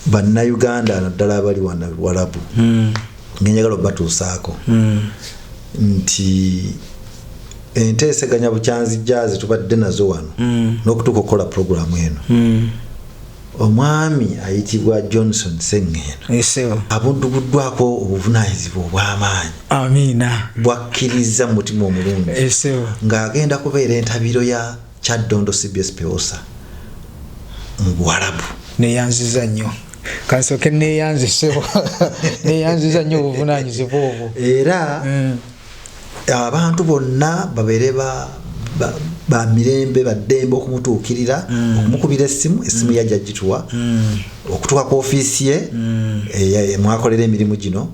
bannayuganda naddala abali wano BUWALABU ngenyagala obatuusaako nti enteeseganya bukyanzi jazz tubadde nazo wano n'okutuuka okukola puroguramu eno omwami ayitibwa Johnson Ssengendo abuddubuddwako obuvunaanyizibwa obw'amaanyi amiina bwakkiriza mu mutima omulungi ng'agenda kubeera entabiro ya Kyaddondo CBS PEWOSA mu BUWALABU neyanziza nnyo kansoke neyanziza nnyo obuvunaanyizibwa obwo era abantu bonna babeere ba mirembe baddembe okumutuukirira okumukubira essimu yajja gituwa okutuuka ku ofiisi ye mwakolera emirimu gino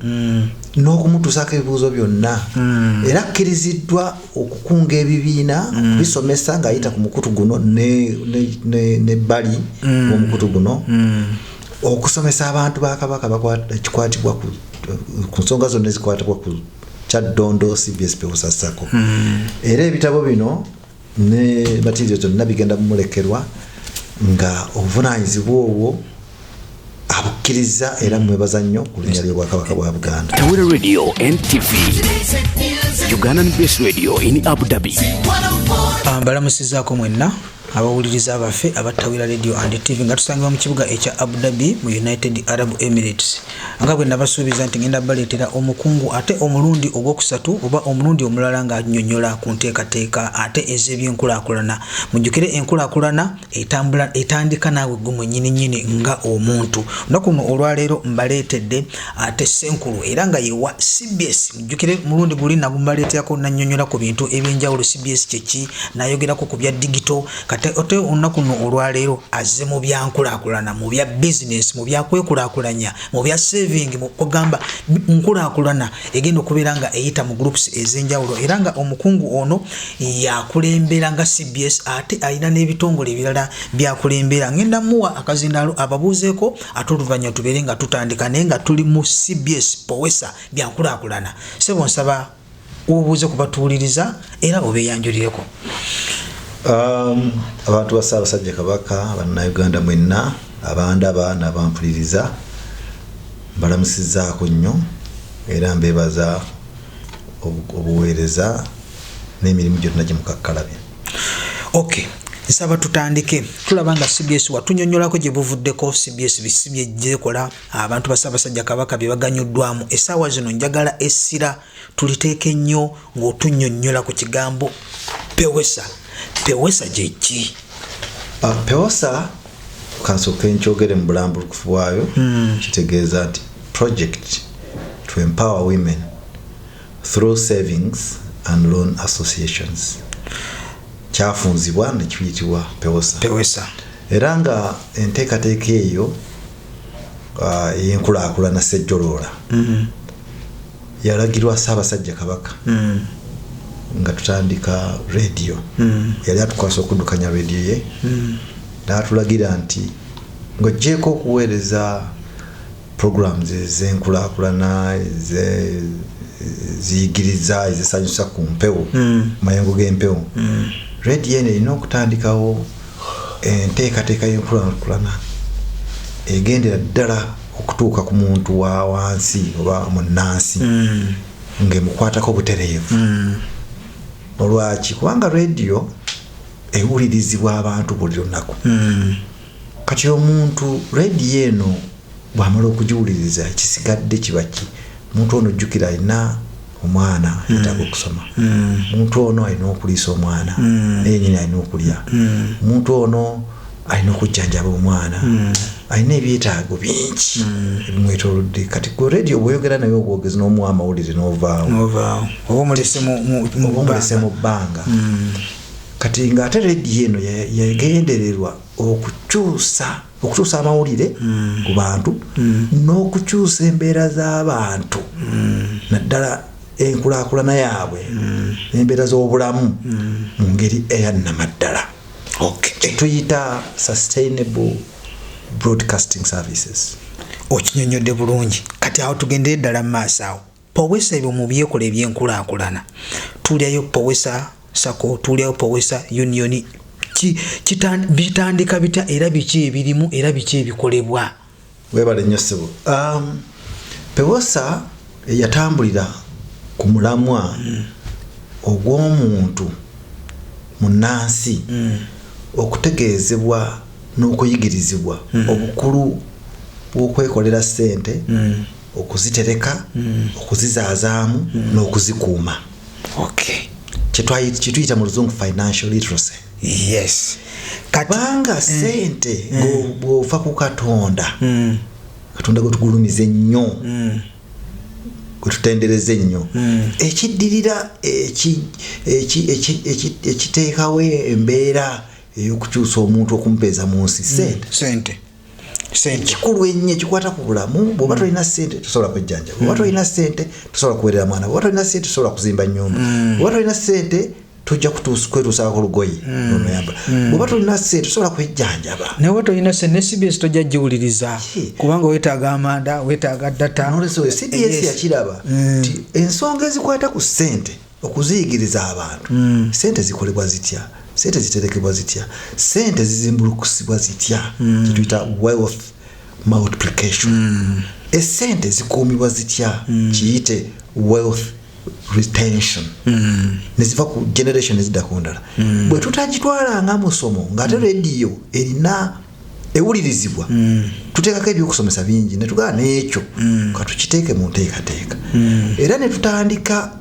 n'okumutuusaako ebibuuzo byonna era akkiriziddwa okukunga ebibiina okubisomesa ng'ayita ku mukutu guno n'ebbali w'omukutu guno okusomesa abantu ba Kabaka ekikwatibwa ku nsonga zonna ezikwatibwa ku Kyaddondo CBS PEWOSA SACCO era ebitabo bino ne materials zonna bigenda mumulekerwa nga obuvunaanyizibwa obwo abukkiriza era mwebaza nnyo ku linnya ly'Obwakabaka bwa Buganda. Tawera Radio and TV, Ugandan Based Radio in Abu Dhabi. Mbalamusizaako mwenna abawuliriza abaffe abatawira radio and TV nga tusangibwa mu kibuga ekya Abu Dhabi mu United Arab Emirates nga bwe nabasuubiza nti ngenda baleetera omukungu ate omulundi ogwokusatu oba omulundi omulala nga annyonnyola ku nteekateeka ate ez'ebyenkulaakulana. Mujjukire enkulaakulana etandika naawe gwe nnyini nga omuntu. Olunaku luno olwaleero mbaleetedde ate Ssenkulu era nga yewa CBS. Mujjukire mulundi guli nagumbaleeterako nannyonnyola ku bintu ebyenjawulo CBS kyeki nayogerako ku bya digital ote olunaku luno olwaleero azze mu byankulaakulana mu bya business mu byakwekulakulanya mu bya saving mu kugamba nkulaakulana egenda okubeera nga eyita mu groups ez'enjawulo era nga omukungu ono yakulembera nga CBS ate alina n'ebitongole ebirala byakulembera. Ngenda muwa akazindaalo ababuuzeeko ate oluvannyuma tubeere nga tutandika naye nga tuli mu CBS PEWOSA byankulaakulana. Sebo nsaba obuuze kubatuuliriza era obeeyanjulireko. Abantu ba Ssaabasajja Kabaka bannayuganda mwenna abandaba n'abampuliriza mbalamusizaako nnyo era mbeebaza obuweereza n'emirimu gyonna gye mukakkalabye. Okay, nsaba tutandike. Tulaba nga CBS watunnyonnyolako gye buvuddeko CBS bisibye gyekola abantu ba Ssaabasajja Kabaka bye baganyuddwamu. Essaawa zino njagala essira tuliteeke nnyo ng'otunnyonnyola ku kigambo PEWOSA. PEWOSA gyeki? PEWOSA kansooka nkyogere mu bulambulukufu bwayo kitegeeza nti project to empower women through savings and loan associations. Kyafunzibwa ne kiyitibwa PEWOSA. Era nga enteekateeka eyo ey'enkulaakulana Ssejjoloola yalagirwa Ssaabasajja Kabaka nga tutandika radio yali atukwasa okuddukanya radio ye n'atulagira nti ng'oggyeko okuweereza programs ez'enkulaakulana ziyigiriza ezisanyusa ku mpewo mayengo g'empewo radio eno erina okutandikawo enteekateeka y'enkulaakulana egendera ddala okutuuka ku muntu wa wansi oba munnansi ng'emukwatako butereevu. Olwaki? Kubanga radio ewulirizibwa abantu buli lunaku. Kati omuntu radio eno bw'amala okugiwuliriza ekisigadde kiba ki? Omuntu ono jjukira alina omwana yetaaga okusoma. Omuntu ono alina okuliisa omwana naye nyina alina okulya. Omuntu ono alina okujjanjaba omwana. Alina ebyetaago bingi ebimwetoolodde. Kati ku radio bw'oyogera naye obwogezi n'omuwa amawulire n'ovaawo. Oba omulese mu bbanga. Kati ng'ate radio eno yagendererwa okukyusa amawulire ku bantu n'okukyusa embeera z'abantu naddala enkulaakulana yaabwe n'embeera z'obulamu mu ngeri eyannamaddala. Tuyita sustainable broadcasting services. Okinyonnyodde bulungi. Kati awo tugendere ddala mu maaso awo. PEWOSA ebyo mu byekola ebyenkulaakulana. Tulyayo PEWOSA SACCO, tulyayo PEWOSA Union. Bitandika bitya era biki ebirimu era biki ebikolebwa? webale nnyo ssebo. PEWOSA yatambulira ku mulamwa ogw'omuntu munnansi okutegeezebwa n'okuyigirizibwa obukulu bw'okwekolera ssente, okuzitereka, okuzizaazaamu n'okuzikuuma. Kituyita mu luzungu financial literacy. Yes. Kubanga ssente ng'ova ku Katonda, Katonda gwe tugulumiza ennyo, gwe tutendereza ennyo, ekiddirira ekiteekawo embeera ey'okukyusa omuntu okumupeeza mu nsi ssente. Ekikulu ennyo ekikwata ku bulamu. Bw'oba tolina ssente tosobola kwejjanja, bw'oba tolina ssente tosobola kuweerera mwana, bw'oba tolina ssente tosobola kuzimba nnyumba, bw'oba tolina ssente tojja kwetuusaako lugoye n'onoyamba, bw'oba tolina ssente tosobola kwejjanjaba. Naye bw'oba tolina ssente ne CBS tojja giwuliriza kubanga weetaaga amanda, weetaaga data. CBS yakiraba nti ensonga ezikwata ku ssente okuziyigiriza abantu, ssente zikolebwa zitya, ssente ziterekebwa zitya, ssente zizimbulukusibwa zitya, kituyita wealth multiplication. Essente zikuumibwa zitya, kiyite wealth retention. Neziva ku generation ezidda ku ndala. Bwe tutagitwalanga musomo ng'ate rediyo erina ewulirizibwa, tuteekako ebyokusomesa bingi ne tugaa n'ekyo katukiteeke mu nteekateeka, era ne tutandika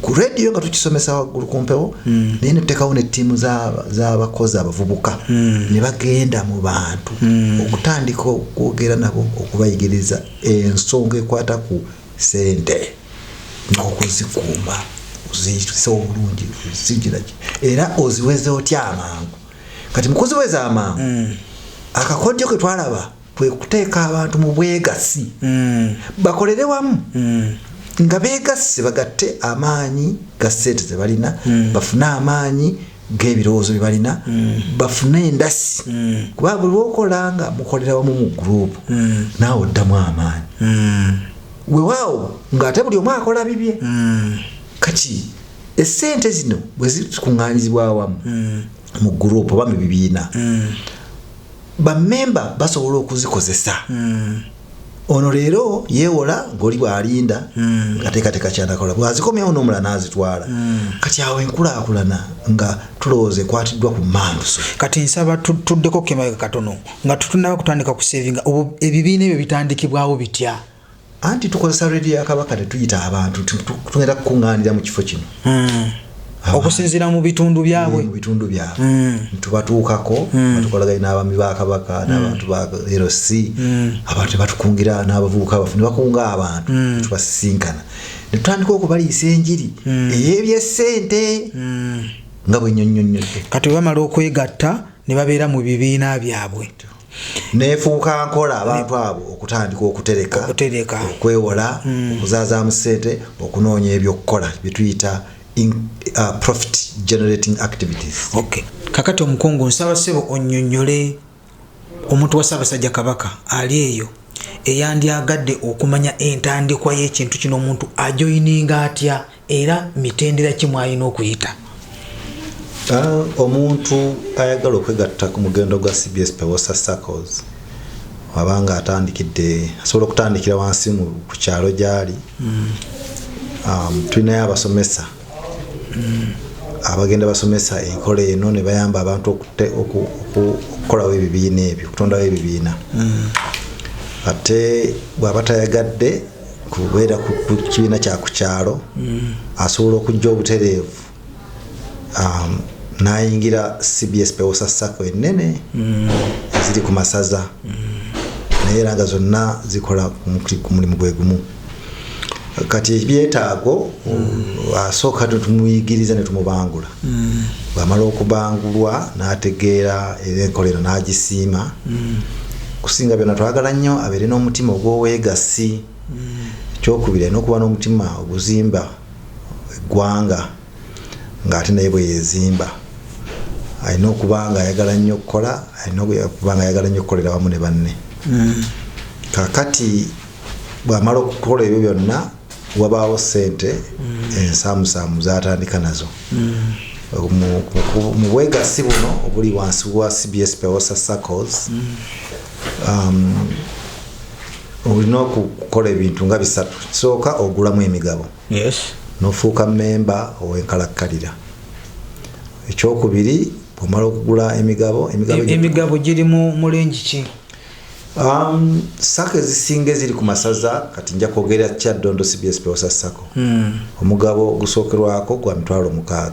ku rediyo nga tukisomesa waggulu ku mpewo, naye ne tuteekawo ne ttiimu z'abakozi abavubuka ne bagenda mu bantu okutandika okwogera nabo, okubayigiriza ensonga ekwata ku ssente n'okuzikuuma, oziyise obulungi, zigiraki era oziweze otya amangu. Kati mu kuziweza amangu, akakodyo ke twalaba kwe kuteeka abantu mu bwegassi bakolere wamu, nga beegasse bagatte amaanyi ga ssente ze balina, bafune amaanyi g'ebirowoozo bye balina, bafune endasi, kuba buli lwokola nga mukolera wamu mu guruupu naawe oddamu amaanyi. Weewaawo ng'ate buli omu akola bibye. Kati essente zino bwe zikuŋŋaanyizibwa awamu mu guruupu oba mu bibiina, bammemba basobola okuzikozesa. Ono leero yeewola ng'oli bw'alinda ngateekateeka kyanakola, bw'azikomyawo n'omulala n'azitwala. Kati awo enkulaakulana nga tulowooza ekwatiddwa ku mambuso. Kati nsaba tuddeko kemayiga katono nga tutunaba kutandika ku sevinga, ebibiina ebyo bitandikibwawo bitya? Anti tukozesa rediyo ya Kabaka ne tuyita abantu tugenda kukuŋŋaanira mu kifo kino, okusinziira mu bitundu byabwe, tubatuukako batukolaganye n'abami ba Kabaka n'abantu ba LC, abantu batukungira n'abavubuka abafu ne bakunga abantu tubasisinkana ne tutandika okubaliisa enjiri ey'ebyessente nga bwe nnyonnyonnyodde. Kati bwe bamala okwegatta ne babeera mu bibiina byabwe, neefuuka nkola abantu abo okutandika okutereka, okwewola, okuzaazaamu ssente, okunoonya ebyokukola bye tuyita profit generating activities. Kakati Omukungu, nsaba ssebo onnyonnyole omuntu wa Ssaabasajja Kabaka ali eyo eyandyagadde okumanya entandikwa y'ekintu kino, omuntu ajoyininga atya era mitendera ki mwalina okuyita? Omuntu ayagala okwegatta ku mugendo gwa CBS PEWOSA SACCOs wabanga atandikidde, asobola okutandikira wansi ku kyalo gy'ali. Tulinayo abasomesa abagenda basomesa enkola eno ne bayamba abantu okukolawo ebibiina ebyo, okutondawo ebibiina. Ate bw'aba tayagadde kubeera ku kibiina kya ku kyalo, asobola okujja obutereevu n'ayingira CBS PEWOSA SACCO ennene eziri ku masaza, naye era nga zonna zikola ku mulimu gwe gumu. Kati ebyetaago asooka tumuyigiriza ne tumubangula. Bw'amala okubangulwa n'ategeera era enkola eno n'agisiima. Kusinga byonna twagala nnyo abeere n'omutima ogw'obwegassi. Ekyokubiri alina okuba n'omutima oguzimba eggwanga ng'ate naye bwe yeezimba. Alina okuba nga ayagala nnyo okukola, alina okuba nga ayagala nnyo okukolera wamu ne banne. Kakati bw'amala okukola ebyo byonna wabaawo ssente ensaamusaamu zatandika nazo. Mu bwegassi buno obuli wansi wa CBS PEWOSA SACCOs, olina okukola ebintu nga bisatu. Sooka ogulamu emigabo. Yes. Nofuuka memba ow'enkalakkalira. Ekyokubiri bw'omala okugula emigabo giri mu lengi ki? SACCO ezisinga eziri ku masaza kati nja kwogera Kyaddondo CBS PEWOSA SACCO. Omugabo gusookerwako gwa $6,000.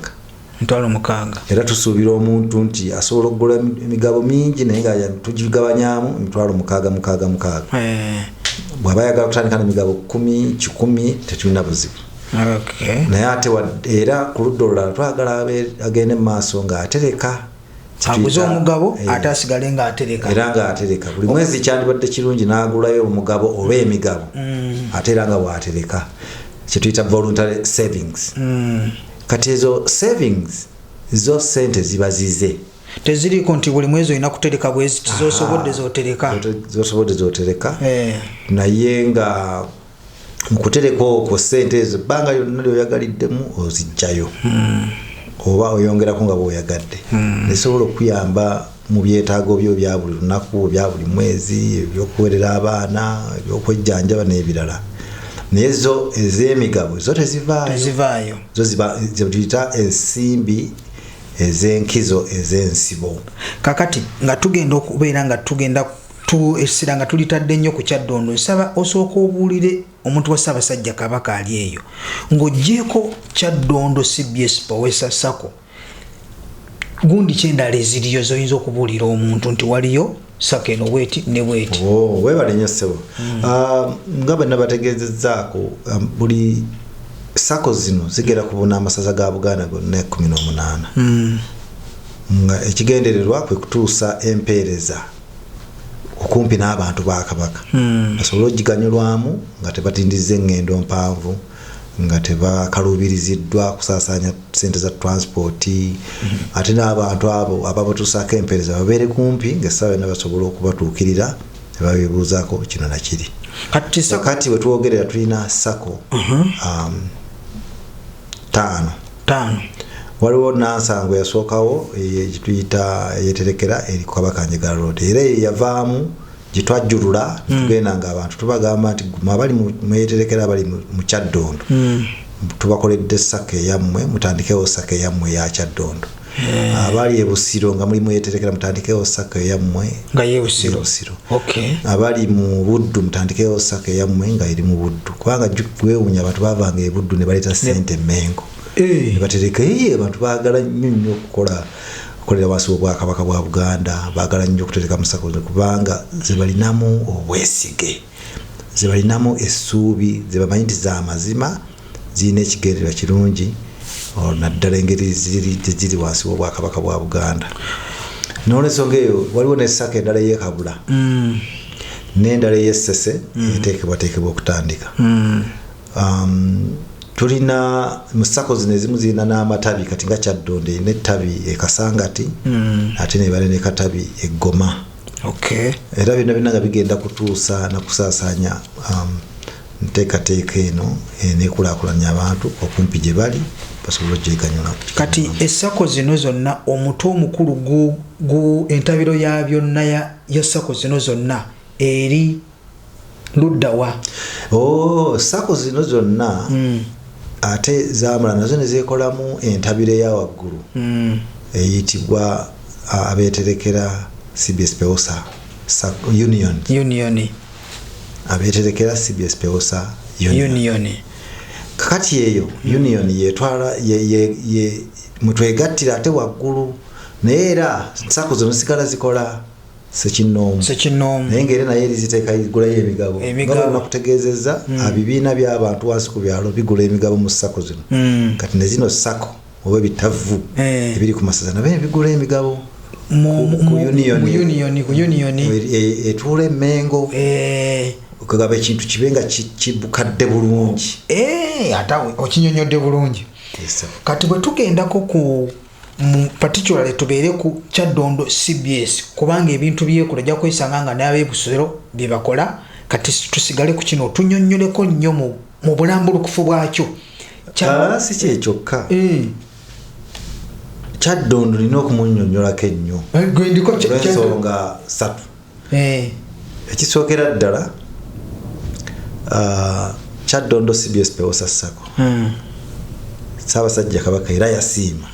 Era tusuubira omuntu nti asobola okugula emigabo mingi naye nga tugigabanyamu $6,000. Bw'aba ayagala kutandika n'emigabo 10 tetulina buzibu. Okay. Naye ate era ku ludda olulala twagala agende mu maaso ng'atereka. Aguze omugabo ate asigale ng'atereka. Era ng'atereka. Buli mwezi kyandibadde kirungi n'agulayo omugabo oba emigabo. Ate era nga bw'atereka. Kye tuyita voluntary savings. Kati ezo savings zo sente ziba zize. Teziriko nti buli mwezi olina kutereka bwezi zosobodde z'otereka. Naye nga mu kutereka okwo sente ezo ebbanga lyonna ly'oyagaliddemu ozijjayo. Oba oyongerako nga bw'oyagadde. Nesobola okuyamba mu byetaago byo bya buli lunaku, bya buli mwezi, ebyokuwerera abaana, ebyokwejjanjaba n'ebirala. Naye zo ez'emigabo zo tezivaayo. Zo ziyita ensimbi ez'enkizo ez'ensibo. Kakati nga tugenda okubeera nga tugenda essira nga tulitadde nnyo ku Kyaddondo, nsaba osooka obuulire omuntu wa Ssaabasajja Kabaka ali eyo ng'oggyeko Kyaddondo CBS PEWOSA SACCO. Gundi kyendala eziriyo zoyinza okubuulira omuntu nti waliyo SACCO eno bweti ne bweti. Weebale nnyo ssebo. Nga bwe nabategeezezzaako buli SACCO zino zigera kubuna amasaza ga Buganda gonna 18. Nga ekigendererwa kwe kutuusa empeereza okumpi n'abantu ba Kabaka. Basobola okiganyulwamu nga tebatindizza engendo mpanvu, nga tebakalubiriziddwa kusaasaanya ssente za transport. Ate n'abantu abo ababatuusaako empeereza babeere kumpi ng'essaawa yonna basobola okubatuukirira ne babeebuuzaako kino na kiri. Kati bwe twogerera tulina SACCO 5. Waliwo Nansango yasookawo gituyita eyeterekera eri Kabakanjagala Road. Era yavaamu gitwajjulula tugenda ng'abantu tubagamba nti abali mu yeterekera abali mu Kyaddondo tubakoledde SACCO eyammwe mutandikewo SACCO eyammwe ya Kyaddondo. Abali e Busiro nga mulimu yeterekera mutandikewo SACCO eyammwe nga ye Busiro. Abali mu Buddu mutandikewo SACCO eyammwe nga eri mu Buddu. Kubanga gwewunya abantu bavanga e Buddu ne baleeta ssente Mengo. Batereka abantu baagala nnyo okukolera wansi w'Obwakabaka bwa Buganda, baagala nnyo okutereka mu SACCO kubanga ze balinamu obwesige, ze balinamu essuubi, ze bamanyi nti za mazima, zirina ekigendererwa kirungi naddala engeri ziri wansi w'Obwakabaka bwa Buganda. N'olw'ensonga eyo waliwo ne SACCO endala ey'ekabula n'endala ey'essese eteekebwateekebwa okutandika. Tulina mu SACCO zino ezimu zirina n'amatabi kati nga Kyaddondo erina ettabi e Kasangati ate ne bale ne katabi e Goma. Era byonna nga bigenda kutuusa na kusaasaanya nteekateeka eno n'ekulaakulanya abantu okumpi gye bali basobola ogyeganyula. Kati SACCO zino zonna omuto omukulu entabiro ya byonna ya SACCO zino zonna eri ludda wa? SACCO zino zonna ate zamala nazo ne zeekolamu entabiro eya waggulu eyitibwa abeeterekera CBS PEWOSA Union. Abeeterekera CBS PEWOSA Union. Kakati eyo Union yetwala mutwegattira ate waggulu naye era SACCO zino zigala zikola sekinoomu naye ng'era naye eriziteeka igulayo emigabo nga nakutegeezezza ebibiina by'abantu wansi ku byalo bigula emigabo mu SACCO zino. Kati ne zino SACCO oba ebitavu ebiri ku masaza nabyo bigula emigabo ku Union etuula e Mengo okugaba ekintu kibe nga kibukadde bulungi. Ate okinyonyodde bulungi. Kati bwe tugendako ku particularly tubeere ku Kyaddondo CBS kubanga ebintu byekola ojja kwesanga nga n'ab'e Busiro bye bakola. Kati tusigale ku kino tunyonnyoleko nnyo mu bulambulukufu bwakyo. Si kyekyokka Kyaddondo nina okumunyonnyolako ennyo olw'ensonga 3. Ekisookera ddala Kyaddondo CBS PEWOSA SACCO Ssaabasajja Kabaka era yasiima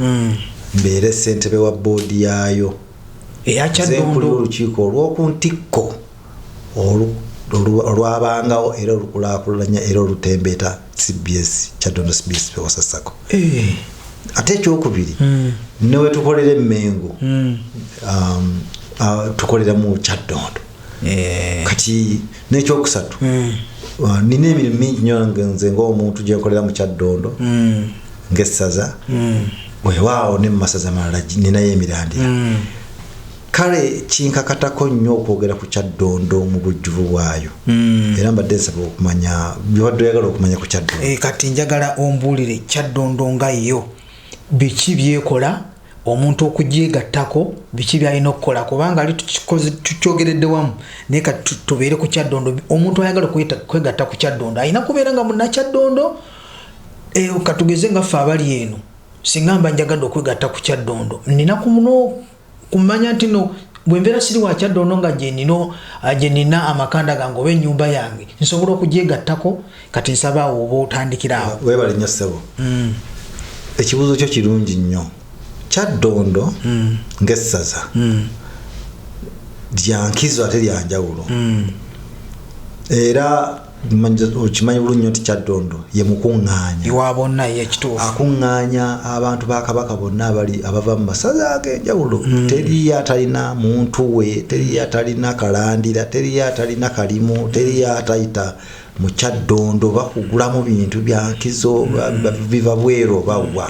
mbeere ssentebe wa boodi yaayo eya Kyaddondo olukiiko olw'okuntikko olwabangawo era olukulaakulanya era olutembeeta Kyaddondo CBS PEWOSA SACCO ate ekyokubiri newe tukolera emmengo tukolera mu Kyaddondo kati n'ekyokusatu nina emirimu mingi nnyo nze ng'omuntu gye nkolera mu Kyaddondo ng'essaza weewaawo ne mu masaza malala ninayo emirandira kale kinkakatako nnyo okwogera ku Kyaddondo mu bujjuvu bwayo era mbadde nsaba okumanya byobadde oyagala okumanya ku Kyaddondo kati njagala ombuulire Kyaddondo nga yo biki byekola omuntu okugyegattako biki byalina okukola kubanga ali tukyogeredde wamu naye kati tubeere ku Kyaddondo omuntu ayagala kwegatta ku Kyaddondo alina kubeera nga munna Kyaddondo katugeze nga ffe abali eno singa mba njagadde okwegatta ku Kyaddondo nina kumanya nti no bwe mbeera siri wa Kyaddondo nga gye nina amakanda gange oba ennyumba yange nsobola okugyegattako kati nsaba awo oba otandikira awo weebale nnyo ssebo ekibuuzo kyo kirungi nnyo Kyaddondo ng'essaza lyankizo ate lyanjawulo era okimanyi bulungi nti Kyaddondo ye mukuŋŋaanya iwa bonna yekituufu akuŋŋaanya abantu ba Kabaka bonna abava mu masaza ag'enjawulo teriyo atalina muntu we teriyo atalina kalandira teriyo atalina kalimu teriyo atayita mu Kyaddondo bakugulamu bintu byankizo biva bwero bawa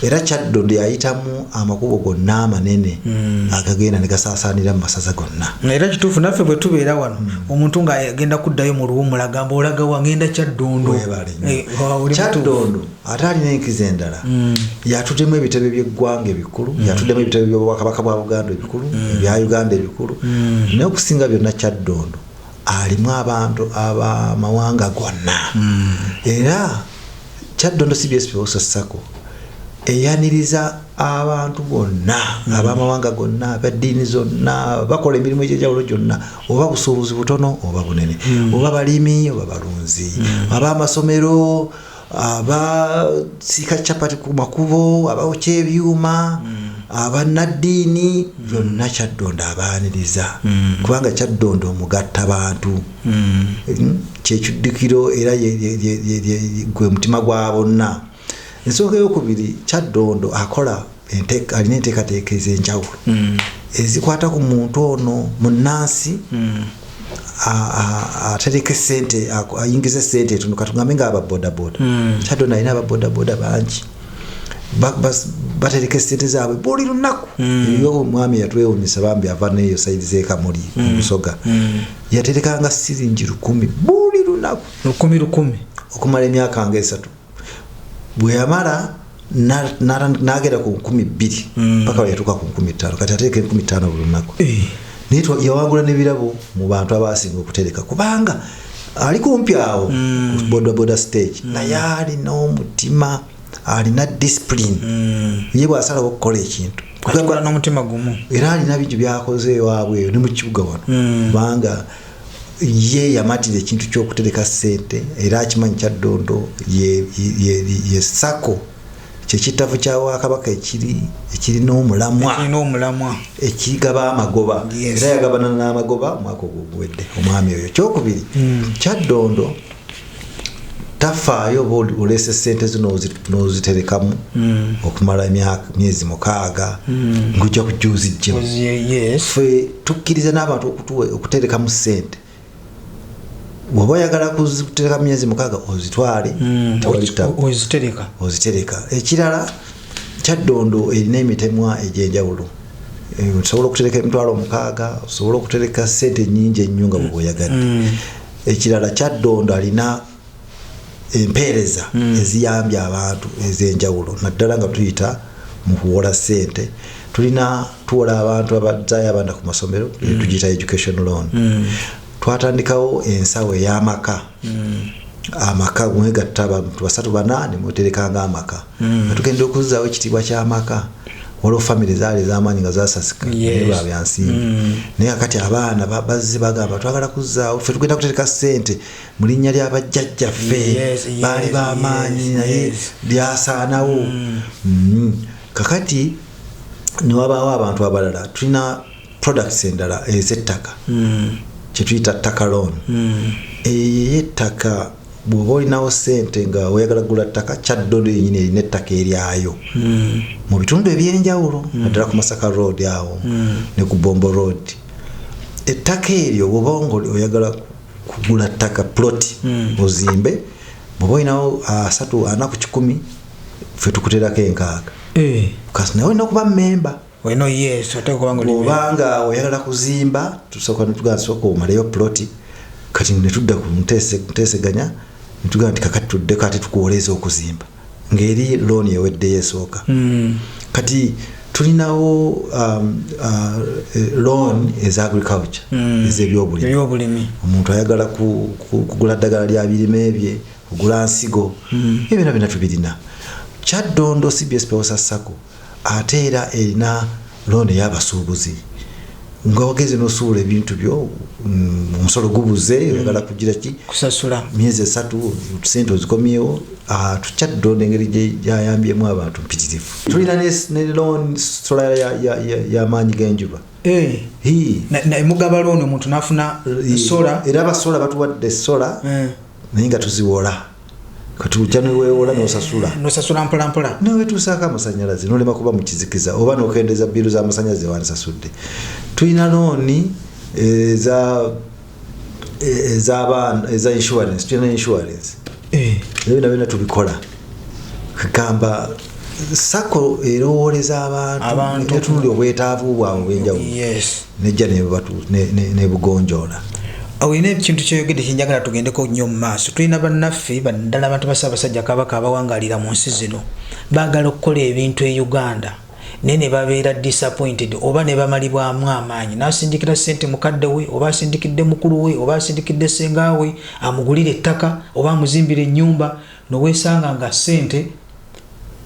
era Kyaddondo yayitamu amakubo gonna amanene agagenda ne gasaasaanira mu masaza gonna era kituufu naffe bwe tubeera wano omuntu nga agenda kuddayo mu luwummula gamba olaga wangenda Kyaddondo Kyaddondo ate alina enkizo endala yatuddemu ebitebe by'eggwanga ebikulu yatuddemu ebitebe by'obwakabaka bwa Buganda ebikulu ebya Uganda ebikulu naye okusinga byonna Kyaddondo alimu abantu abamawanga gonna era Kyaddondo CBS PEWOSA SACCO eyaniriza abantu bonna abamawanga gonna abaddiini zonna bakola emirimu egy'enjawulo gyonna oba busuubuzi butono oba bunene oba balimi oba balunzi ab'amasomero abasiika capati ku makubo abawokya ebyuma abanaddiini byonna Kyaddondo abaaniriza kubanga Kyaddondo omugatta bantu kyekiddukiro era gwe mutima gwa bonna ensonga eyokubiri Kyaddondo akola alina enteekateeka ez'enjawulo ezikwata ku muntu ono munnansi atereka sente ayingiza sente tuno katugambe nga ababodaboda Kyaddondo alina ababodaboda bangi batereka sente zaabwe buli lunaku eyo omwami yatwewunyisa bambi ava neyo sayidi z'ekamuli omusoga yaterekanga siringi 10 buli lunaku 10 okumala emyaka nga 3 bwe yamala n'agenda ku 12 paka yatuuka ku 15 kati ateeka 15 buli lunaku yawangula n'ebirabo mu bantu abasinga okutereka kubanga ali kumpi awo ku bodaboda stage naye alina omutima alina discipline ye bw'asalawo okukola ekintu akola n'omutima gumu era alina bingi byakoze ewaabwe ne mu kibuga wano kubanga ye yamatira ekintu ky'okutereka ssente era akimanyi Kyaddondo ye SACCO kyekitavu kya Wakabaka ekiri n'omulamwa ekigaba amagoba era yagabana n'amagoba mwaka oguwedde omwami oyo kyokubiri Kyaddondo tafaayo olese sente zino n'oziterekamu okumala myezi 6 ng'ojja kujuuzijjemu ffe tukkiriza n'abantu okuterekamu sente bw'oba oyagala kutereka myezi 6 ozitwale ozitereka ekirala Kyaddondo erina emitemwa egy'enjawulo osobola okutereka emitwalo 6 osobola okutereka sente nnyingi ennyo nga bw'oba oyagadde ekirala Kyaddondo alina empeereza eziyambye abantu ez'enjawulo naddala nga tuyita mu kuwola ssente tuwola abantu abazaayo abaana ku masomero tugiyita education loan twatandikawo ensawo ey'amaka amaka mwegatta abantu 3-4 muterekanga amaka nga tugenda okuzzaawo ekitiibwa ky'amaka waliwo family zaali z'amaanyi nga zasasika naye babyansimbi naye kakati abaana bazze bagamba twagala kuzzaawo ffe tugenda kutereka ssente mu linnya ly'abajjajjaffe baali b'amaanyi naye lyasaanawo kakati ne wabaawo abantu abalala tulina products endala ez'ettaka kye tuyita ttaka loan ey'ettaka bw'oba olinawo ssente nga oyagala kugula ttaka Kyaddondo yennyini erina ettaka eryayo mu bitundu ebyenjawulo naddala ku Masaka road awo ne ku Bombo road ettaka eryo bw'oba nga oyagala kugula ttaka plot ozimbe bw'oba olinawo 3 ku 10 ffe tukuterako 6 kasi nawe olina okuba memba obanga oyagala kuzimba tusooka netugamba omaleyo plot kati netudda ku nteeseganya netugamba nti kakati tudde kati tukuwoleza okuzimba ng'eri loan yeweddeyo esooka kati tulinawo loan eza agriculture ez'ebyobulimi omuntu ayagala kugula ddagala lya birime bye kugula nsigo ebyo byonna tubirina Kyaddondo CBS PEWOSA SACCO ate era erina loan ey'abasuubuzi nga wageze n'osuula ebintu byo omusolo gubuze oyagala kugira ki kusasula myezi 3 ssente ozikomyewo Kyaddondo engeri gyayambyemu abantu mpitirivu tulina ne loan sola y'amaanyi g'enjuba emugaba loan omuntu n'afuna sola era abasola batuwadde sola naye nga tuziwola katujja neweewola nosasula mpolampola newetuusaako amasanyalaze nolema kuba mu kizikiza oba n'okendeza biiru z'amasanyalaze wansasudde tulina looni eza insurance tulina insurance ebyo byonna tubikola kugamba SACCO erowooleza abantu etunuli obwetaavu bwabwe obw'enjawulo nejja nebugonjoola awina ekintu kyoyogedde kyenjagala tugendeko nnyo mu maaso tulina bannaffe baddala abantu ba Ssaabasajja Kabaka abawangaalira mu nsi zino baagala okukola ebintu e Uganda naye ne babeera disappointed oba ne bamalibwamu amaanyi n'asindikira ssente mukadde we oba asindikidde mukulu we oba asindikidde ssenga we amugulire ettaka oba amuzimbire ennyumba noweesanga nga ssente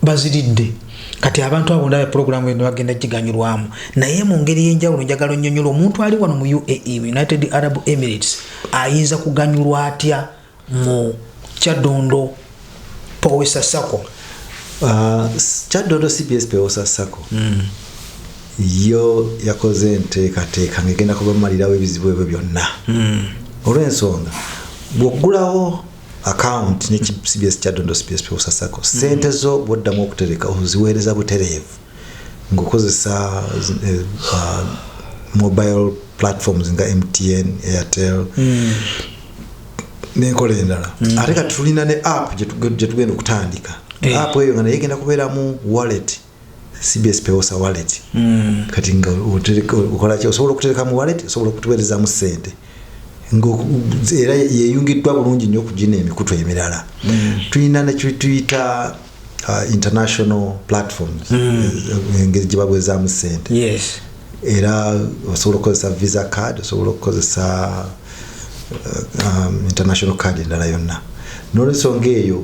baziridde kati abantu abo ndaba programu eno bagenda giganyulwamu naye mu ngeri y'enjawulo njagala nnyonnyola omuntu ali wano mu UAE United Arab Emirates ayinza kuganyulwa atya mu Kyaddondo PEWOSA SACCO Kyaddondo CBS PEWOSA SACCO yo yakoze enteekateeka ng'egenda kubamalirawo ebizibu ebyo byonna olw'ensonga bw'oggulawo account ne CBS Kyaddondo CBS PEWOSA SACCO sente zo bwoddamu okutereka oziweereza butereevu ng'okozesa mobile platforms nga MTN, Airtel n'enkola endala ate kati tulina ne app gye tugenda okutandika app eyo nga naye egenda kubeeramu wallet CBS PEWOSA wallet kati nga okola ki osobola okutereka mu wallet osobola okutuweerezaamu ssente era yeyungiddwa bulungi nnyo okugina emikutu emirala tulina nekituyita international platforms engeri gye babwezaamu ssente era osobola okukozesa visa card osobola okukozesa international card endala yonna n'olwensonga eyo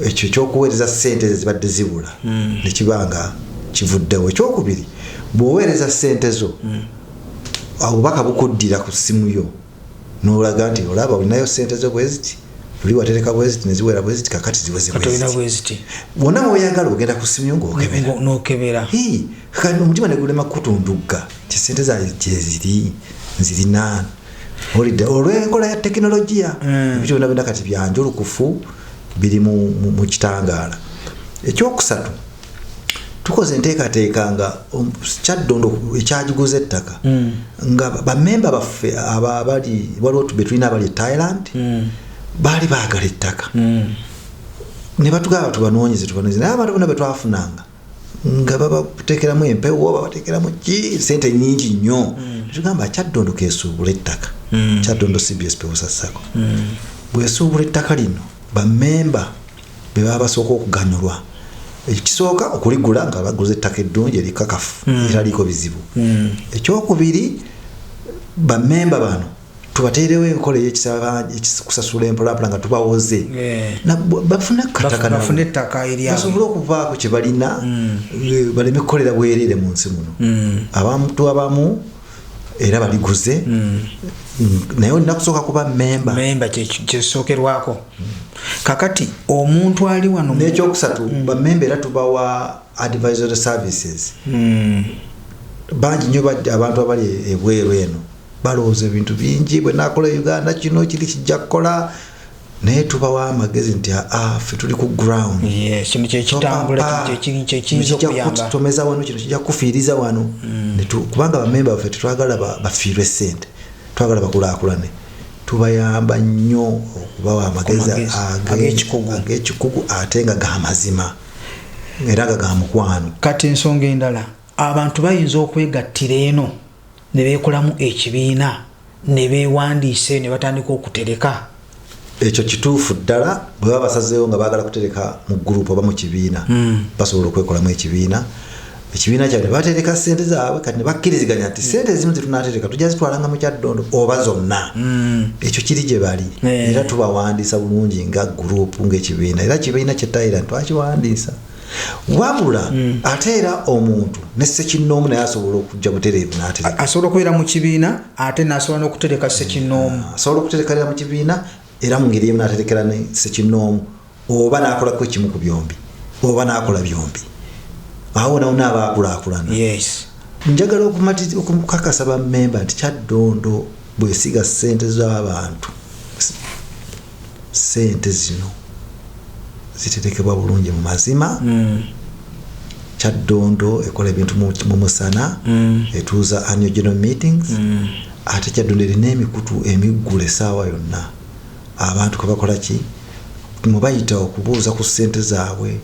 ekyo ekyokuweereza ssente ezibadde zibula nekibanga kivuddewo ekyokubiri bw'oweereza ssente zo obubaka bukuddira ku ssimu yo n'olaga nti olaba olinayo ssente zo bweziti luli watereka bweziti neziwera bweziti kakati ziweze bweziti wonna oyagala ogenda ku ssimu yo ng'okebera kati omutima negulema kutundugga ti ssente zange gyeziri nzirina olw'enkola ya tekinologiya ebyo byonna byonna kati byanjulukufu biri mu kitangaala ekyokusatu tukoze enteekateeka nga Kyaddondo ekyagiguza ettaka nga bamemba baffe waliwo be tulina abali Thailand baali baagala ettaka ne batugamba tubanoonyeze naye abantu bonna be twafunanga nga babateekeramu empewo babateekeramu ki sente nnyingi nnyo tugamba Kyaddondo keesuubula ettaka Kyaddondo CBS PEWOSA SACCO bwesuubula ettaka lino bamemba be baba basooka okuganyulwa ekisooka okuligula nga baguze ettaka eddungi erikakafu eraliiko bizibu ekyokubiri bamemba bano tubateerewo enkola eyekusasula empolapula nga tubawoze bafune bafune ettaka eryabwe basobole okuvaako kye balina baleme kukolera bwereere mu nsi muno abantu abamu era baliguze naye olina kusooka kuba memba kyesookerwako kakati omuntu ali wano n'ekyokusatu bamemba era tubawa advisory services bangi nnyo abantu abali ebweru eno balowooza ebintu bingi bwe nakola Uganda kino kiri kijja kukola naye tubawa amagezi nti ffe tuli ku ground kino kyekitambula kyekiyinza okuyamba tomeza wano kino kijja kufiiriza wano kubanga bamemba baffe tetwagala bafiirwe ssente twagala bakulaakulane tubayamba nnyo okubawa amagezi ag'ekikugu ate nga ga mazima era nga ga mukwano. Kati ensonga endala abantu bayinza okwegattira eno ne beekolamu ekibiina ne beewandiise ne batandika okutereka. Ekyo kituufu ddala bwe baba basazeewo nga baagala kutereka mu gurupu oba mu kibiina basobola okwekolamu ekibiina kyabwe batereka ssente zaabwe kati ne bakkiriziganya nti ssente ezimu zetunaatereka tujja zitwalanga mu Kyaddondo oba zonna ekyo kiri gye bali era tubawandiisa bulungi nga gurupu ng'ekibiina era kibiina kyetayira twakiwandiisa wabula ate era omuntu ne ssekinnoomu naye asobola okujja butereevu n'atereka asobola okubeera mu kibiina ate n'asobola n'okutereka ssekinnoomu asobola okuterekalira mu kibiina era mu ngeri emu n'aterekera ne ssekinnoomu oba n'akolako ekimu ku byombi oba n'akola byombi awo nawo n'abaakulaakulana njagala okukakasa bammemba nti Kyaddondo bwesiga ssente z'abantu ssente zino ziterekebwa bulungi mu mazima Kyaddondo ekola ebintu mu musana etuuza annual general meetings ate Kyaddondo erina emikutu emiggule essaawa yonna abantu kabakola ki mubayita okubuuza ku ssente zaabwe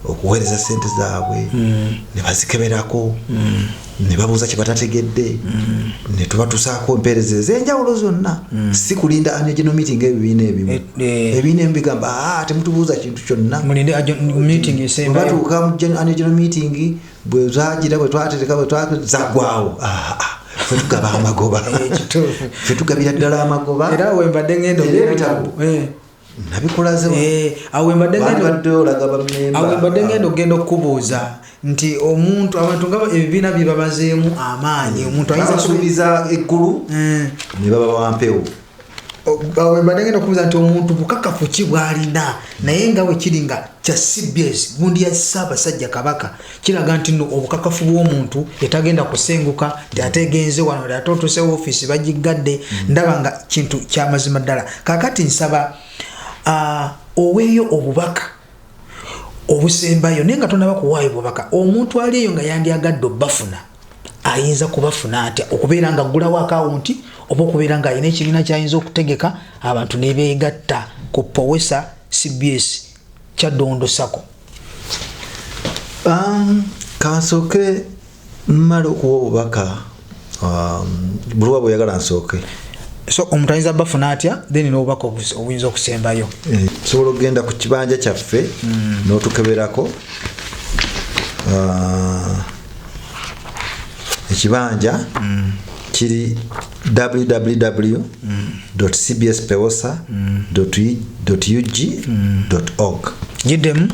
okuweereza ssente zaabwe ne bazikeberako ne babuuza kye batategedde ne tubatusaako empeereza ez'enjawulo zonna si kulinda annual general meeting ebibiina ebimu ebibiina ebimu bigamba temutubuuza kintu kyonna batuuka mu annual general meeting bwe zagira bwe twatereka bwe zaggwawo ffe tugaba amagoba ffe tugabira ddala amagoba era wembadde ngendo nabikulaze awembadde ngendo genda okubuuza nti omuntu abantu nga ebibiina bye babazeemu amaanyi omuntu ayinza kusuubiza eggulu ne baba bampewo awembadde ngenda okubuuza nti omuntu bukakafu ki bw'alina naye nga bwe kiri nga kya CBS gundi ya Ssaabasajja Kabaka kiraga nti nno obukakafu bw'omuntu etagenda kusenguka ategenze wano ate otuuse woofiisi bagigadde ndaba nga kintu kyamazima ddala kakati nsaba oweeyo obubaka obusembayo naye nga tonaba kuwaayo bubaka omuntu ali eyo nga yandyagadde obbafuna ayinza kubafuna atya okubeera nga aggulawo akawunti oba okubeera nga alina ekibiina kyayinza okutegeka abantu ne beegatta ku PEWOSA CBS Kyaddondo SACCO. Kansooke mmala okuwa obubaka buluwa bweyagala nsooke. So omuntu ayinza bafuna atya then n'obubaka obuyinza okusembayo sobola okugenda ku kibanja kyaffe n'otukeberako ekibanja kiri www.cbspewosa.ug.org giddemu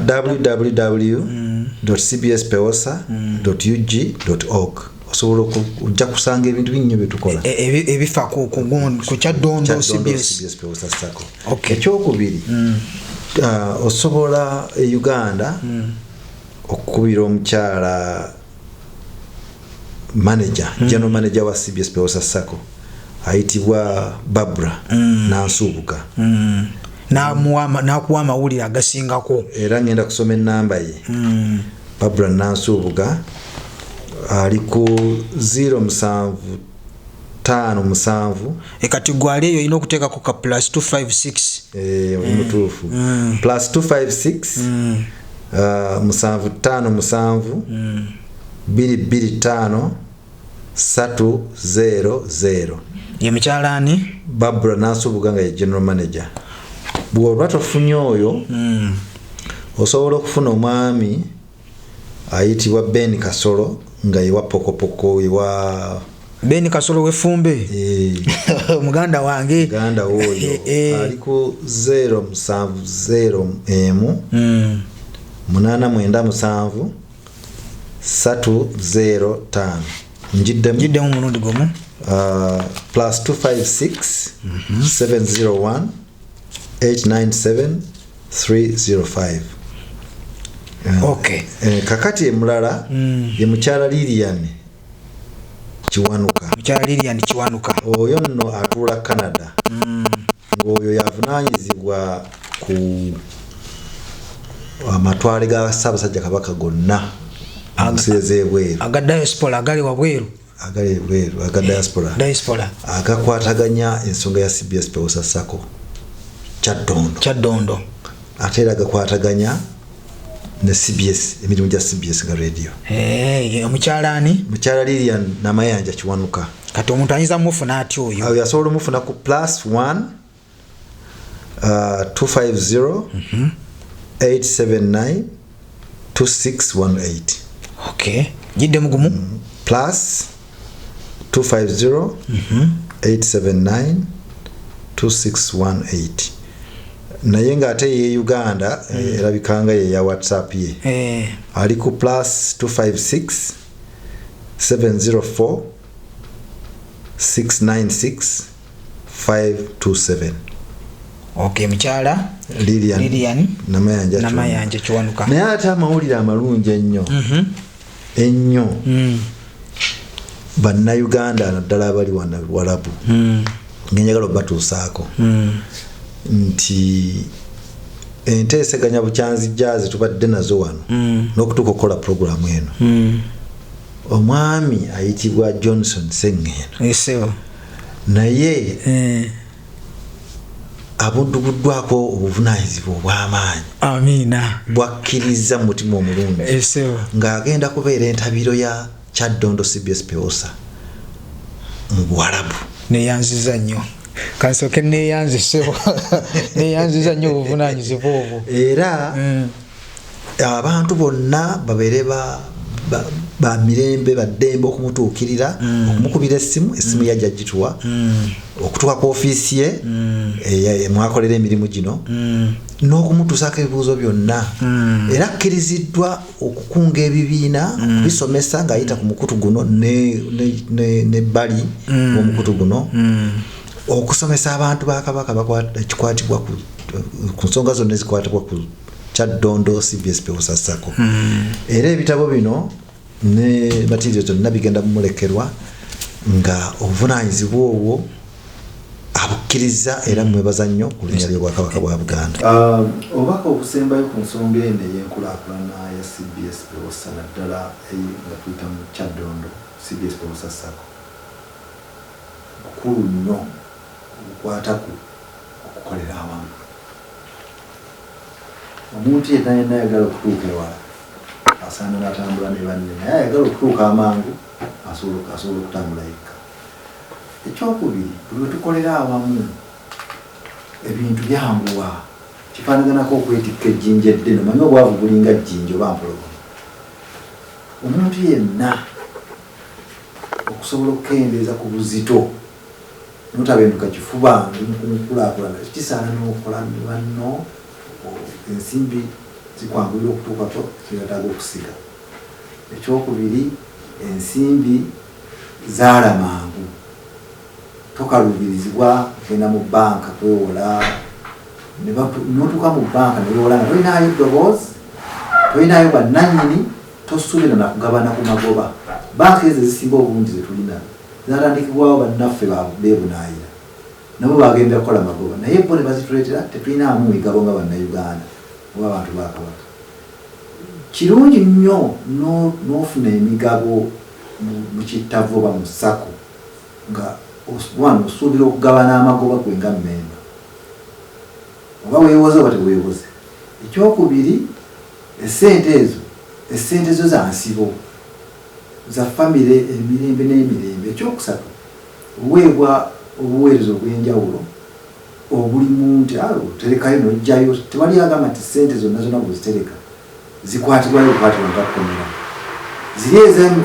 www.cbspewosa.ug.org osobola okujja kusanga ebintu binnyo bye tukola ebifa ku Kyaddondo CBS PEWOSA SACCO. Ekyokubiri osobola e Uganda okukubira omukyala manager general manager wa CBS PEWOSA SACCO ayitibwa Barbara Nansubuga n'akuwa amawulire agasingako era ngenda kusoma ennamba ye Barbara Nansubuga ali ku 07557 kati gwali eyo olina okuteekako ka +256 omutuufu +256 757 225 300 ye mukyalaani Barbara Nansubuga nga ye general manager. Bw'oba tofunye oyo osobola okufuna omwami ayitibwa Ben Kasolo nga yewa pokopoko yewa Beni Kasolo wefumbe muganda wange muganda oyo aliko 070 897 305 njiddemu mulundi gomu plus 256 701 897 305. Okay. Kakati emulala ye mukyala Lilian Kiwanuka. Mukyala Lilian Kiwanuka. Oyo nno atuula Canada. Ng'oyo yavunaanyizibwa ku amatwale ga Ssaabasajja Kabaka gonna amusezebweru. Aga diaspora agali wabweru. Agali bweru, aga diaspora. Diaspora. Agakwataganya ensonga ya CBS PEWOSA SACCO. Kyaddondo. Ate era agakwataganya ne CBS, emirimu gya CBS nga radio. Omukyala ani? Mukyala Lilian Namayanja Kiwanuka. Kati omuntu ayinza mufuna atyo oyo. Awo yasobola mufuna ku +1 250 879 2618. Okay. Jidde mugumu. Plus 250 879 2618. Naye nga ate ye Uganda erabikanga ye ya WhatsApp ye. Ali ku plus 256 704 696 527. Okay, mukyala Lilian Namayanja Kiwanuka. Naye ate amawulire amalungi ennyo bannayuganda naddala abali wano Buwalabu ngenjagala obatuusaako nti enteeseganya bukyanzijja tubadde nazo wano n'okutuuka okukola puroguramu eno. Omwami ayitibwa Johnson Ssengendo naye abuddubuddwako obuvunaanyizibwa obw'amaanyi. Amiina. Bwakkiriza mu mutima omulungi ng'agenda kubeera entabiro ya Kyaddondo CBS PEWOSA mu Buwalabu. Neyanziza nnyo. Kansoke neyanziza nnyo obuvunaanyizibwa obwo. Era abantu bonna babeere ba mirembe baddembe okumutuukirira okumukubira essimu yajja gituwa okutuuka ku ofiisi ye mwakolera emirimu gino n'okumutuusaako ebibuuzo byonna. Era akkiriziddwa okukunga ebibiina kubisomesa ng'ayita ku mukutu guno n'ebbali w'omukutu guno okusomesa abantu ba Kabaka ekikwatibwa ku nsonga zonna ezikwatibwa ku Kyaddondo CBS PEWOSA SACCO. Era ebitabo bino ne materials zonna bigenda mumulekerwa nga obuvunaanyizibwa obwo abukkiriza era mwebaza nnyo ku linnya ly'Obwakabaka bwa Buganda. Obubaka obusembayo ku nsonga eno ey'enkulaakulana ya CBS PEWOSA naddala nga tuyita mu Kyaddondo CBS PEWOSA SACCO bukulu nnyo obukwataku okukolera awamu. Omuntu yenna ayagala okutuuka ewala asaana n'atambula ne banne, naye ayagala okutuuka amangu asobola okutambula yekka. Ekyokubiri, buli we tukolera awamu ebintu byanguwa, kifaanaganako okwetikka ejjinja eddene. Omanyi obwavu bulinga jjinja oba mpologoma. Omuntu yenna okusobola okukendeeza ku buzito notabenduka kifuba nkulaakulana kisaana n'okola banno ensimbi zikwangulira okutuukako kyetaaga okusiga. Ekyokubiri, ensimbi zaala mangu, tokaluubirizibwa kugenda mu banka kwewola n'otuuka mu banka newewola nga tolinaayo ddoboozi, tolinaayo bwannannyini, tosuubira na kugabana ku magoba. Banka ezo ezisinga obulungi zetulina zatandikibwawo bannaffe beebunaayira, nabo bagenda kukola magoba, naye bo ne bazituleetera tetulinaamu migabo nga bannayuganda oba abantu ba Kabaka. Kirungi nnyo n'ofuna emigabo mu kittavvu oba mu SACCO nga osuubira okugabana amagoba gwe nga mmemba, oba weewoze oba teweewoze. Ekyokubiri, essente ezo za nsibo za famire emirembe n'emirembe. Ekyokusatu, obuweebwa obuweereza obw'enjawulo obulimu nti oterekayo n'ojjayo, tewali agamba nti ssente zonna bwezitereka zikwatibwayo okukwatibwa nga kkomera. Ziri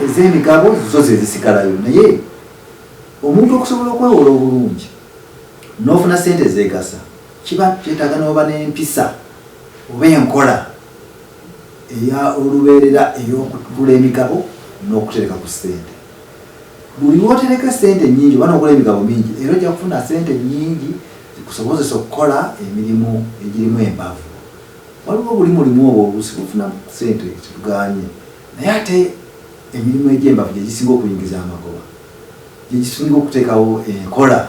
ez'emigabo zo ze zisigalayo, naye omuntu okusobola okwewola obulungi n'ofuna ssente zeegasa kiba kyetaaga n'oba n'empisa oba enkola eya olubeerera ey'okugula emigabo n'okutereka ku ssente. Buli lw'otereka ssente nnyingi oba n'okula emigabo mingi era ojja kufuna ssente nnyingi zikusobozesa okukola emirimu egirimu embavu. Waliwo buli mulimu obwo oluusi bufuna ssente kituganye naye ate emirimu egy'embavu gye gisinga okuyingiza amagoba gye gisinga okuteekawo enkola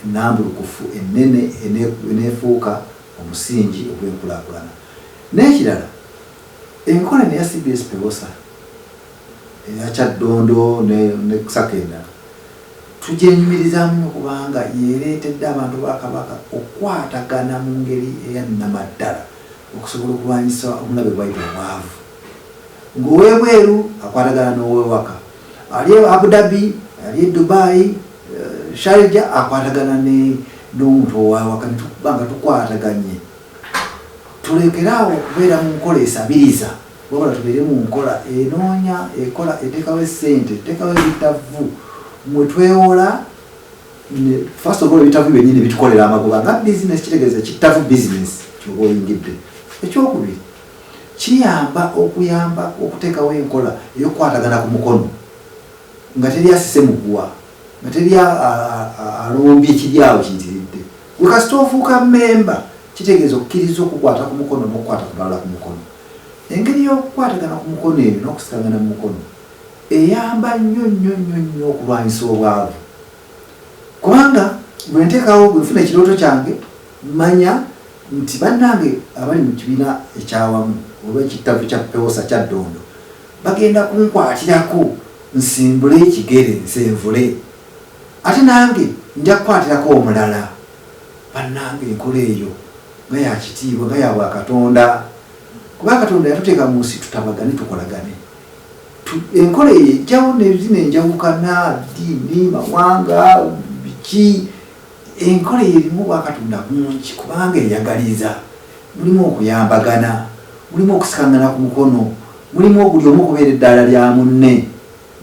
ennambulukufu ennene eneefuuka omusingi ogw'enkulaakulana. N'ekirala enkola eya CBS PEWOSA eya Kyaddondo ne SACCO tugyenyumirizamu nnyo kubanga yeereetedde abantu ba Kabaka okukwatagana mu ngeri eyannamaddala okusobola okulwanyisa omulabe bwayita obwavu. Ng'ow'ebweru akwatagana n'ow'ewaka, ali Abu Dhabi, ali Dubai, Sharjah akwatagana n'omuntu ow'awaka ne tukubanga tukwataganye. Tulekeraawo okubeera mu nkola esabiriza wabula tubeere mu nkola enoonya ekola eteekawo essente eteekawo ebitavu mwe twewola. First of all ebitavu byennyini bitukolera amagoba nga bizinesi kitegeeza kitavu bizinesi kyoba oyingidde. Ekyokubiri kiyamba okuteekawo enkola ey'okukwatagana ku mukono nga teri asise muguwa nga teri alombye ekiryawo kiyitiridde. Gwe kasita ofuuka mmemba kitegeeza okukkiriza okukwata ku mukono n'okukwata ku balala ku mukono. Engeri y'okukwatagana ku mukono eyo n'okusikangana mu mukono eyamba nnyo okulwanyisa obwavu kubanga bwe nteekawo bwe nfuna ekirooto kyange manya nti bannange abali mu kibiina ekyawamu oba ekitavu kya PEWOSA Kyaddondo bagenda kunkwatirako nsimbule ekigere nsenvule ate nange nja kukwatirako omulala. Bannange enkola eyo nga yakitiibwa nga ya bwakatonda kuba Katonda yatuteeka mu nsi tutabagane tukolagane. Enkola eyo ejjawo n'enjawukana ddiini mawanga biki. Enkola eyo erimu bwakatonda mungi kubanga eyagaliza mulimu okuyambagana mulimu okusikangana ku mukono mulimu buli omu okubeera eddaala lya munne.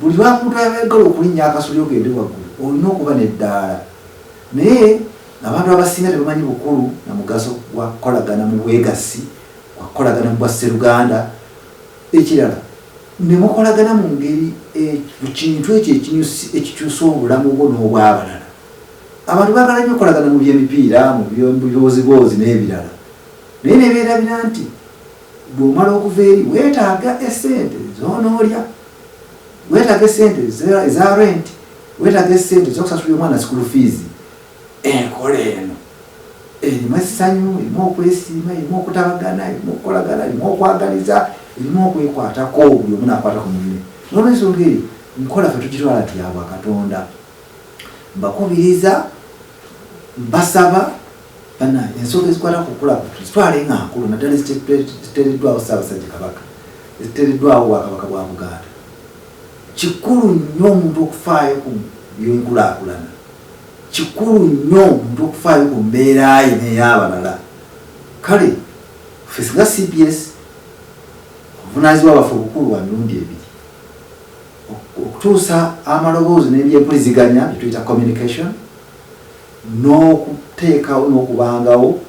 Buli lwamuntu ayagala okulinnya akasolya ogende waggulu olina okuba n'eddaala. Naye abantu abasinga tebamanyi bukulu na mugaso gwa kukolagana mu bwegassi gwa kukolagana mu bwa sseruganda. Ekirala ne mukolagana mu ngeri kintu ekyo ekikyusa obulamu bwo n'obw'abalala. Abantu baagala nnyo okukolagana mu by'emipiira mu byobuzibozi n'ebirala naye nebeerabira nti bw'omala okuva eri weetaaga essente z'onoolya, weetaaga essente eza rent, weetaaga essente z'okusasulira omwana school fees. Enkola eno erimu essanyu, erimu okwesiima, erimu okutabagana, erimu okukolagana, erimu okwagaliza, erimu okwekwatako buli omu n'akwata ku munne. N'olw'ensonga eyo nkola ffe tugitwala ti ya bwakatonda. Mbakubiriza mbasaba bana ensonga ezikwata ku kula tuzitwale nga nkulu naddala eziteereddwawo Ssaabasajja Kabaka eziteereddwawo Bwakabaka bwa Buganda. Kikulu nnyo omuntu okufaayo ku by'enkulaakulana. Kikulu nnyo omuntu okufaayo ku mbeera ye n'ey'abalala. Kale ffe nga CBS obuvunaanyizibwa bwaffe obukulu bwa mirundi ebiri okutuusa amaloboozi n'ebyempuliziganya bye tuyita communication n'okuteekawo n'okubangawo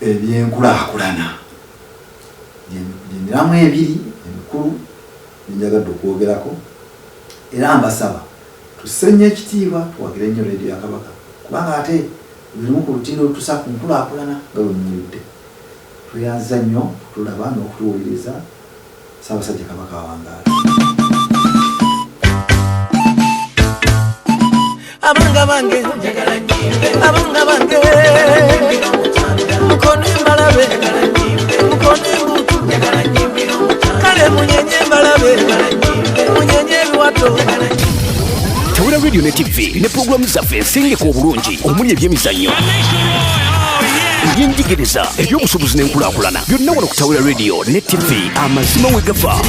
ebyenkulaakulana. Emiramu ebiri emikulu enjagadde okwogerako era mbasaba tusenye ekitiibwa tuwagire nnyo leediyo ya Kabaka kubanga ate birimu ku lutindo olutuusa ku nkulaakulana nga bwe muwulidde. Tweyanza nnyo tulaba n'okutuwuliriza. Ssaabasajja Kabaka awangaala. Abanga bange abanga bange mukono mbalabe mukono mbutu kale munyenye mbalabe munyenye biwato. Tawula Radio ne TV ne programu zaffe ensengeka obulungi omuli ebyemizannyo ebyenjigiriza eby'obusobozi n'enkulaakulana byonna wano ku Tawula Radio ne TV amazima we gafa.